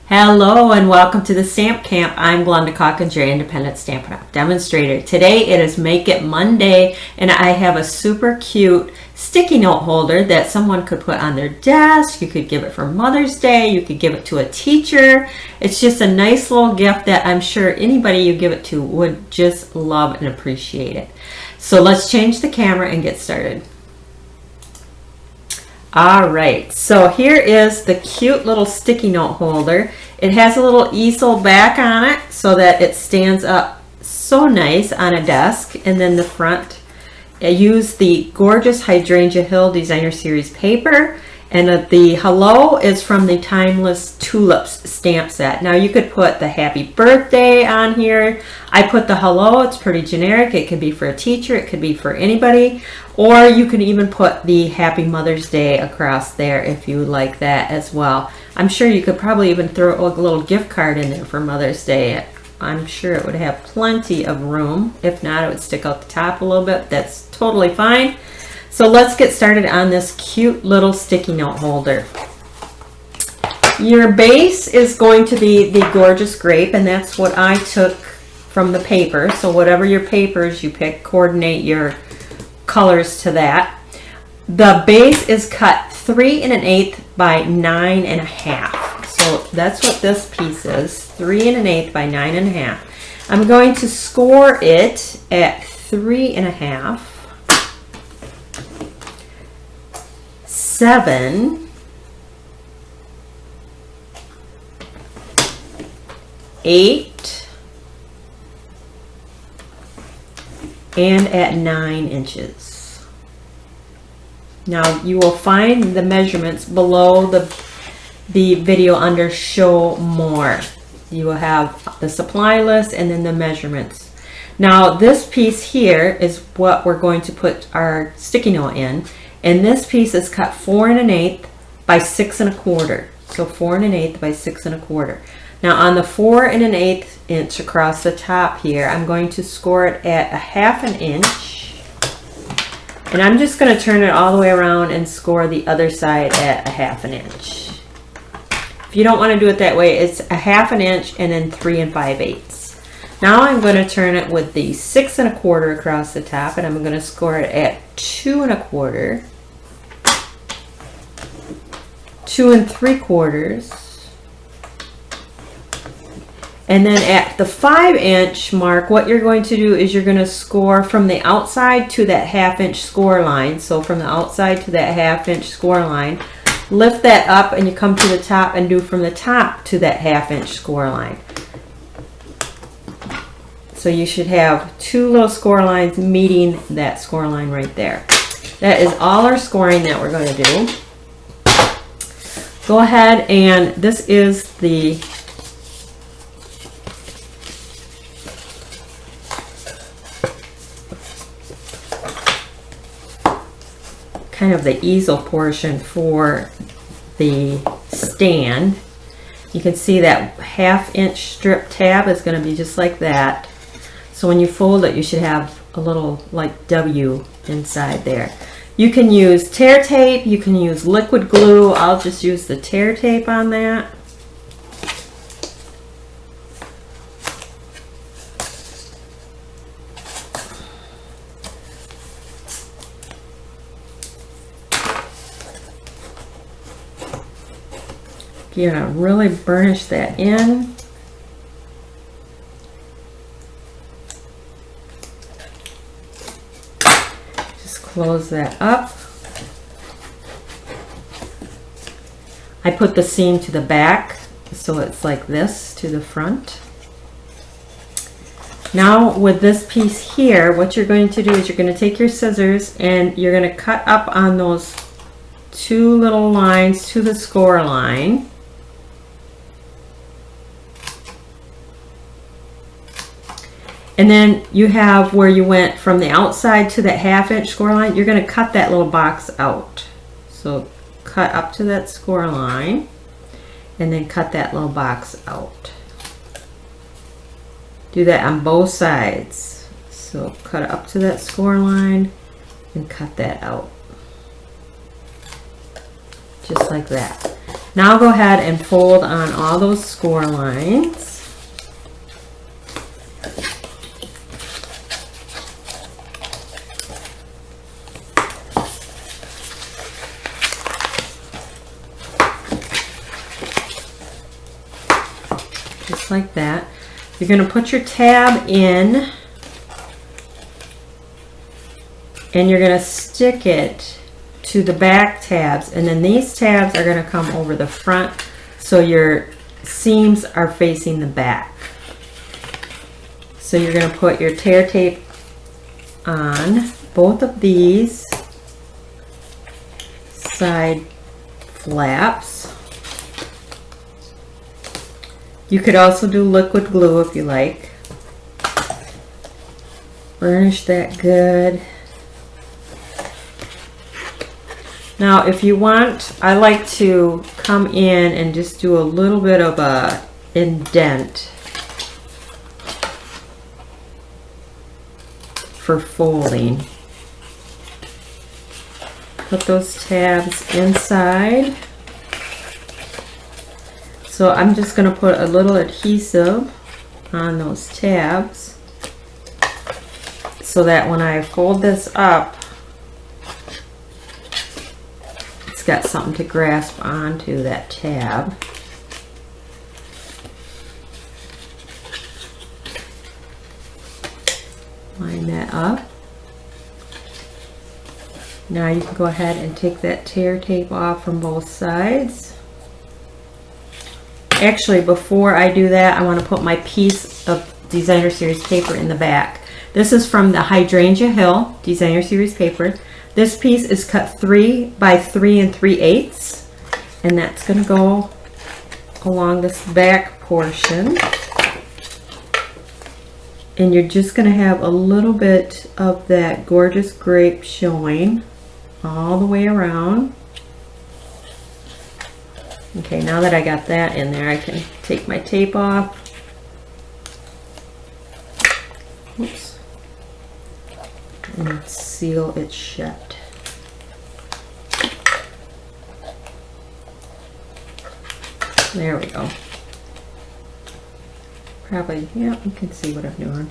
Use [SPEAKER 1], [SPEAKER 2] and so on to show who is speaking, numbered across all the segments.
[SPEAKER 1] Hello and welcome to the Stamp Camp. I'm Glenda Calkins, your independent Stampin' Up! Demonstrator. Today it is Make It Monday and I have a super cute sticky note holder that someone could put on their desk. You could give it for Mother's Day. You could give it to a teacher. It's just a nice little gift that I'm sure anybody you give it to would just love and appreciate it. So let's change the camera and get started. Alright, so here is the cute little sticky note holder. It has a little easel back on it so that it stands up so nice on a desk. And then the front, I use the gorgeous Hydrangea Hill Designer Series paper. And the hello is from the Timeless Tulips stamp set. Now you could put the happy birthday on here. I put the hello, it's pretty generic. It could be for a teacher, it could be for anybody. Or you can even put the happy Mother's Day across there if you like that as well. I'm sure you could probably even throw a little gift card in there for Mother's Day. I'm sure it would have plenty of room. If not, it would stick out the top a little bit. That's totally fine. So let's get started on this cute little sticky note holder. Your base is going to be the Gorgeous Grape, and that's what I took from the paper. So whatever your papers you pick, coordinate your colors to that. The base is cut 3 1/8 by 9 1/2. So that's what this piece is, 3 1/8 by 9 1/2. I'm going to score it at 3 1/2. 7, 8, and at 9 inches. Now you will find the measurements below the video under Show More. You will have the supply list and then the measurements. Now this piece here is what we're going to put our sticky note in. And this piece is cut 4 1/8 by 6 1/4. So 4 1/8 by 6 1/4. Now on the 4 1/8 inch across the top here, I'm going to score it at 1/2 inch. And I'm just going to turn it all the way around and score the other side at 1/2 inch. If you don't want to do it that way, it's 1/2 inch and then 3 5/8. Now I'm going to turn it with the 6 1/4 across the top, and I'm going to score it at 2 1/4, 2 3/4, and then at the 5 inch mark, what you're going to do is you're going to score from the outside to that 1/2 inch score line. So from the outside to that 1/2 inch score line, lift that up and you come to the top and do from the top to that 1/2 inch score line. So you should have 2 little score lines meeting that score line right there. That is all our scoring that we're going to do. Go ahead, and this is the kind of the easel portion for the stand. You can see that 1/2 inch strip tab is going to be just like that. So when you fold it, you should have a little like W inside there. You can use tear tape, you can use liquid glue. I'll just use the tear tape on that. You're going to really burnish that in. Close that up. I put the seam to the back so it's like this to the front. Now with this piece here, what you're going to do is you're going to take your scissors and you're going to cut up on those 2 little lines to the score line. And then you have where you went from the outside to that 1/2 inch score line. You're going to cut that little box out. So cut up to that score line and then cut that little box out. Do that on both sides. So cut up to that score line and cut that out. Just like that. Now go ahead and fold on all those score lines. Just like that. You're going to put your tab in and you're going to stick it to the back tabs, and then these tabs are going to come over the front so your seams are facing the back. So you're going to put your tear tape on both of these side flaps. You could also do liquid glue if you like. Burnish that good. Now if you want, I like to come in and just do a little bit of a indent for folding. Put those tabs inside. So I'm just going to put a little adhesive on those tabs so that when I fold this up, it's got something to grasp onto, that tab. Line that up. Now you can go ahead and take that tear tape off from both sides. Actually, before I do that, I want to put my piece of Designer Series paper in the back. This is from the Hydrangea Hill Designer Series paper. This piece is cut 3 by 3 3/8, and that's going to go along this back portion. And you're just going to have a little bit of that gorgeous grape showing all the way around. Okay, now that I got that in there, I can take my tape off. Oops. And seal it shut. There we go. Probably, yeah, you can see what I'm doing.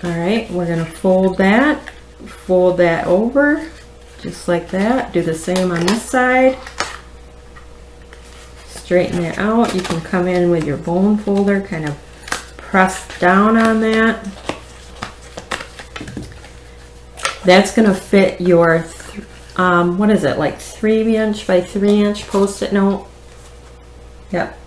[SPEAKER 1] All right, we're gonna fold that over. Just like that. Do the same on this side. Straighten it out. You can come in with your bone folder, kind of press down on that. That's going to fit your, what is it, like 3" by 3" Post-it note. Yep.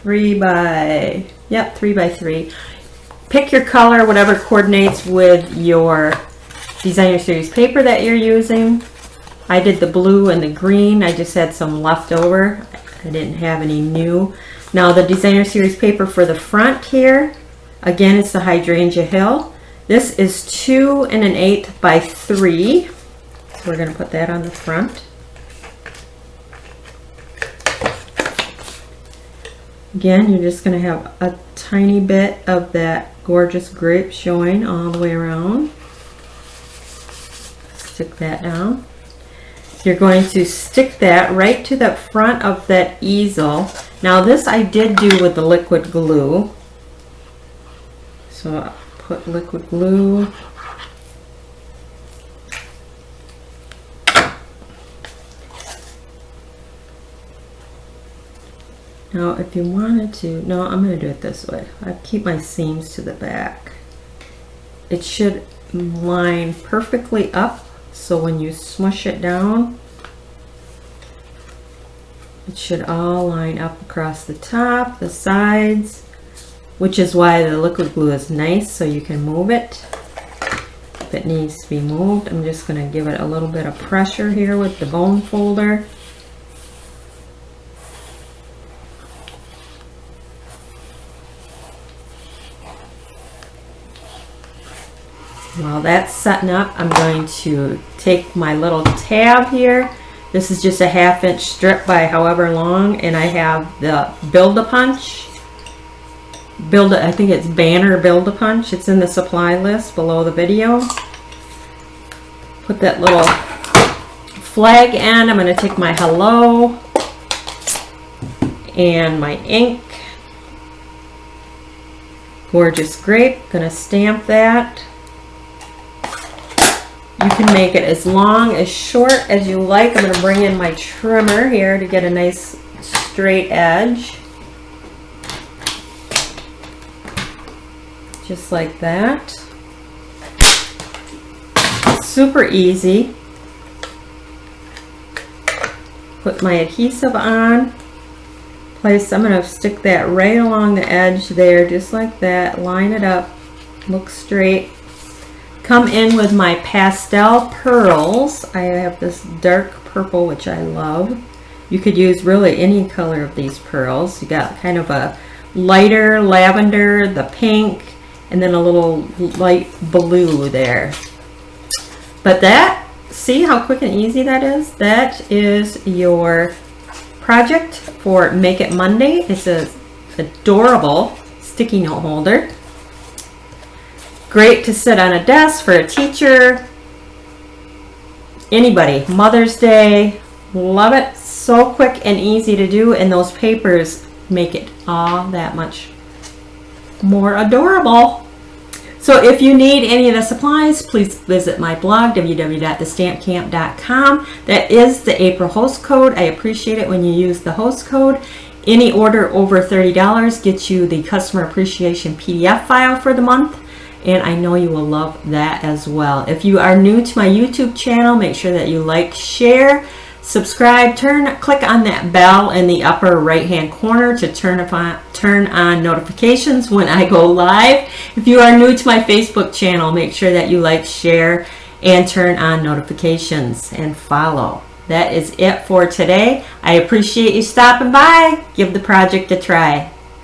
[SPEAKER 1] 3 by 3. Pick your color, whatever coordinates with your Designer Series paper that you're using. I did the blue and the green. I just had some left over. I didn't have any new. Now the Designer Series paper for the front here, again, it's the Hydrangea Hill. This is 2 1/8 by 3. So we're going to put that on the front. Again, you're just going to have a tiny bit of that gorgeous grape showing all the way around. Stick that down. You're going to stick that right to the front of that easel. Now this I did do with the liquid glue. So I'll put liquid glue. Now if you wanted to, no, I'm going to do it this way. I keep my seams to the back. It should line perfectly up. So when you smush it down, it should all line up across the top, the sides, which is why the liquid glue is nice, so you can move it if it needs to be moved. I'm just going to give it a little bit of pressure here with the bone folder. While that's setting up, I'm going to take my little tab here. This is just a 1/2" strip by however long, and I have the Build-A-Punch. I think it's Banner Build-A-Punch. It's in the supply list below the video. Put that little flag end, I'm going to take my hello and my ink. Gorgeous grape. Going to stamp that. You can make it as long, as short as you like. I'm going to bring in my trimmer here to get a nice straight edge. Just like that. Super easy. Put my adhesive on. I'm going to stick that right along the edge there, just like that. Line it up. Look straight. Come in with my pastel pearls. I have this dark purple, which I love. You could use really any color of these pearls. You got kind of a lighter lavender, the pink, and then a little light blue there. But that, see how quick and easy that is? That is your project for Make It Monday. It's an adorable sticky note holder. Great to sit on a desk for a teacher, anybody. Mother's Day, love it. So quick and easy to do, and those papers make it all that much more adorable. So if you need any of the supplies, please visit my blog, www.TheStampCamp.com. That is the April host code. I appreciate it when you use the host code. Any order over $30 gets you the customer appreciation PDF file for the month. And I know you will love that as well. If you are new to my YouTube channel, make sure that you like, share, subscribe, click on that bell in the upper right hand corner to turn on notifications when I go live. If you are new to my Facebook channel, make sure that you like, share, and turn on notifications and follow. That is it for today. I appreciate you stopping by. Give the project a try.